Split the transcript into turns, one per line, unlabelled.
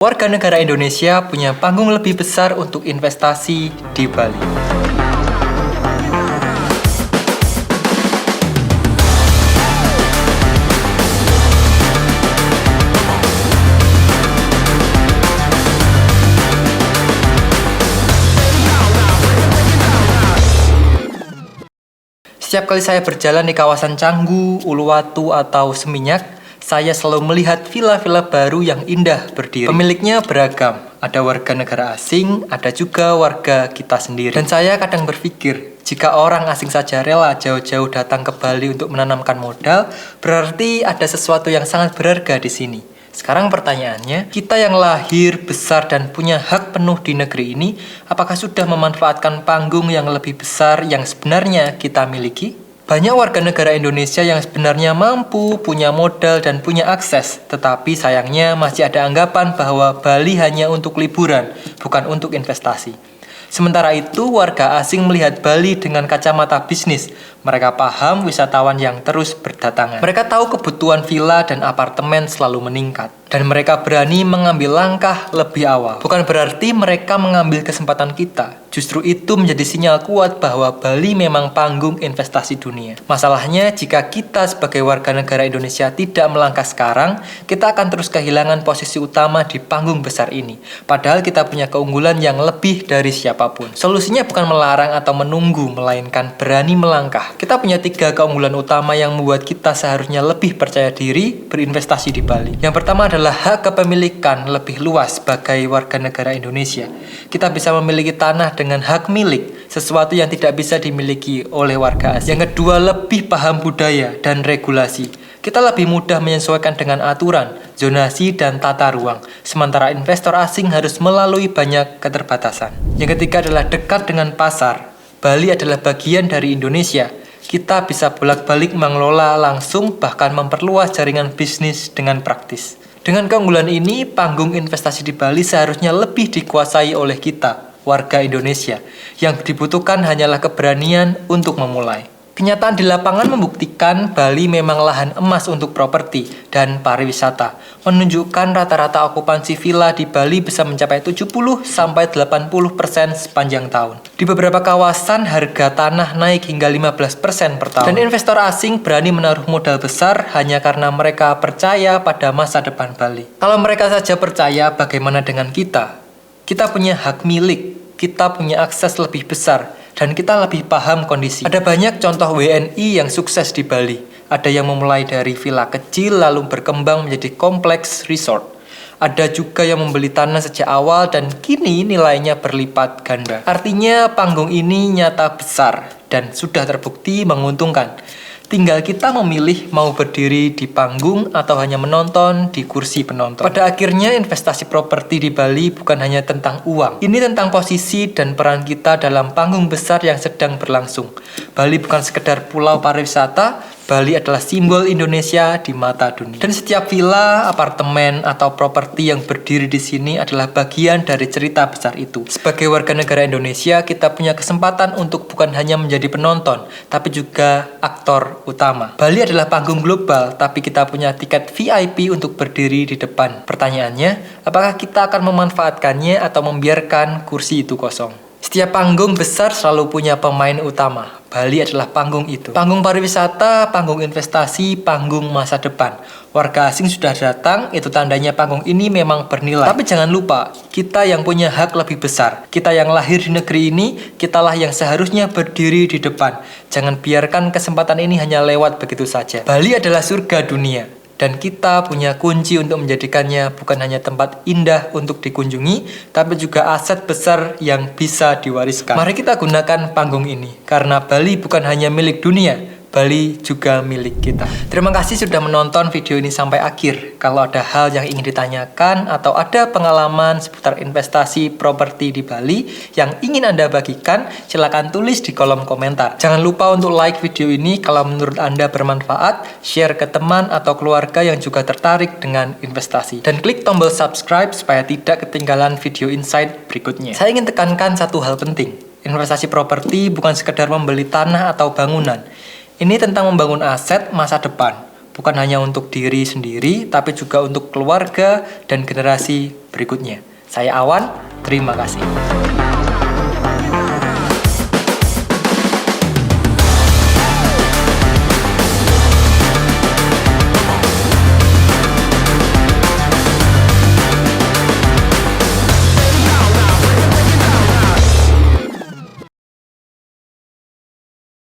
Warga negara Indonesia punya panggung lebih besar untuk investasi di Bali. Setiap kali saya berjalan di kawasan Canggu, Uluwatu, atau Seminyak, saya selalu melihat villa-villa baru yang indah berdiri. Pemiliknya beragam, ada warga negara asing, ada juga warga kita sendiri. Dan saya kadang berpikir, jika orang asing saja rela jauh-jauh datang ke Bali untuk menanamkan modal, berarti ada sesuatu yang sangat berharga di sini. Sekarang pertanyaannya, kita yang lahir, besar, dan punya hak penuh di negeri ini, apakah sudah memanfaatkan panggung yang lebih besar yang sebenarnya kita miliki? Banyak warga negara Indonesia yang sebenarnya mampu, punya modal, dan punya akses, tetapi sayangnya masih ada anggapan bahwa Bali hanya untuk liburan, bukan untuk investasi. Sementara itu, warga asing melihat Bali dengan kacamata bisnis. Mereka paham wisatawan yang terus berdatangan. Mereka tahu kebutuhan villa dan apartemen selalu meningkat. Dan mereka berani mengambil langkah lebih awal. Bukan berarti mereka mengambil kesempatan kita. Justru itu menjadi sinyal kuat bahwa Bali memang panggung investasi dunia. Masalahnya, jika kita sebagai warga negara Indonesia tidak melangkah sekarang, kita akan terus kehilangan posisi utama di panggung besar ini. Padahal kita punya keunggulan yang lebih dari siapapun. Solusinya bukan melarang atau menunggu, melainkan berani melangkah. Kita punya 3 keunggulan utama yang membuat kita seharusnya lebih percaya diri berinvestasi di Bali. Yang pertama adalah hak kepemilikan lebih luas sebagai warga negara Indonesia. Kita bisa memiliki tanah dengan hak milik, sesuatu yang tidak bisa dimiliki oleh warga asing. Yang kedua, lebih paham budaya dan regulasi. Kita lebih mudah menyesuaikan dengan aturan, zonasi, dan tata ruang. Sementara investor asing harus melalui banyak keterbatasan. Yang ketiga adalah dekat dengan pasar. Bali adalah bagian dari Indonesia. Kita bisa bolak-balik mengelola langsung, bahkan memperluas jaringan bisnis dengan praktis. Dengan keunggulan ini, panggung investasi di Bali seharusnya lebih dikuasai oleh kita, warga Indonesia. Yang dibutuhkan hanyalah keberanian untuk memulai. Kenyataan di lapangan membuktikan Bali memang lahan emas untuk properti dan pariwisata. Menunjukkan rata-rata okupansi villa di Bali bisa mencapai 70-80% sepanjang tahun. Di beberapa kawasan, harga tanah naik hingga 15% per tahun. Dan investor asing berani menaruh modal besar hanya karena mereka percaya pada masa depan Bali. Kalau mereka saja percaya, bagaimana dengan kita? Kita punya hak milik, kita punya akses lebih besar, dan kita lebih paham kondisi. Ada banyak contoh WNI yang sukses di Bali. Ada yang memulai dari villa kecil lalu berkembang menjadi kompleks resort. Ada juga yang membeli tanah sejak awal dan kini nilainya berlipat ganda. Artinya panggung ini nyata besar dan sudah terbukti menguntungkan. Tinggal kita memilih mau berdiri di panggung atau hanya menonton di kursi penonton. Pada akhirnya investasi properti di Bali bukan hanya tentang uang. Ini tentang posisi dan peran kita dalam panggung besar yang sedang berlangsung. Bali bukan sekedar pulau pariwisata, Bali adalah simbol Indonesia di mata dunia. Dan setiap villa, apartemen, atau properti yang berdiri di sini adalah bagian dari cerita besar itu. Sebagai warga negara Indonesia, kita punya kesempatan untuk bukan hanya menjadi penonton, tapi juga aktor utama. Bali adalah panggung global, tapi kita punya tiket VIP untuk berdiri di depan. Pertanyaannya, apakah kita akan memanfaatkannya atau membiarkan kursi itu kosong? Setiap panggung besar selalu punya pemain utama. Bali adalah panggung itu. Panggung pariwisata, panggung investasi, panggung masa depan. Warga asing sudah datang, itu tandanya panggung ini memang bernilai. Tapi jangan lupa, kita yang punya hak lebih besar. Kita yang lahir di negeri ini, kitalah yang seharusnya berdiri di depan. Jangan biarkan kesempatan ini hanya lewat begitu saja. Bali adalah surga dunia. Dan kita punya kunci untuk menjadikannya bukan hanya tempat indah untuk dikunjungi, tapi juga aset besar yang bisa diwariskan. Mari kita gunakan panggung ini, karena Bali bukan hanya milik dunia, Bali juga milik kita. Terima kasih sudah menonton video ini sampai akhir. Kalau ada hal yang ingin ditanyakan atau ada pengalaman seputar investasi properti di Bali yang ingin Anda bagikan, silakan tulis di kolom komentar. Jangan lupa untuk like video ini kalau menurut Anda bermanfaat, share ke teman atau keluarga yang juga tertarik dengan investasi. Dan klik tombol subscribe supaya tidak ketinggalan video insight berikutnya. Saya ingin tekankan satu hal penting. Investasi properti bukan sekedar membeli tanah atau bangunan. Ini tentang membangun aset masa depan. bukan hanya untuk diri sendiri, tapi juga untuk keluarga dan generasi berikutnya. Saya Awan, terima kasih.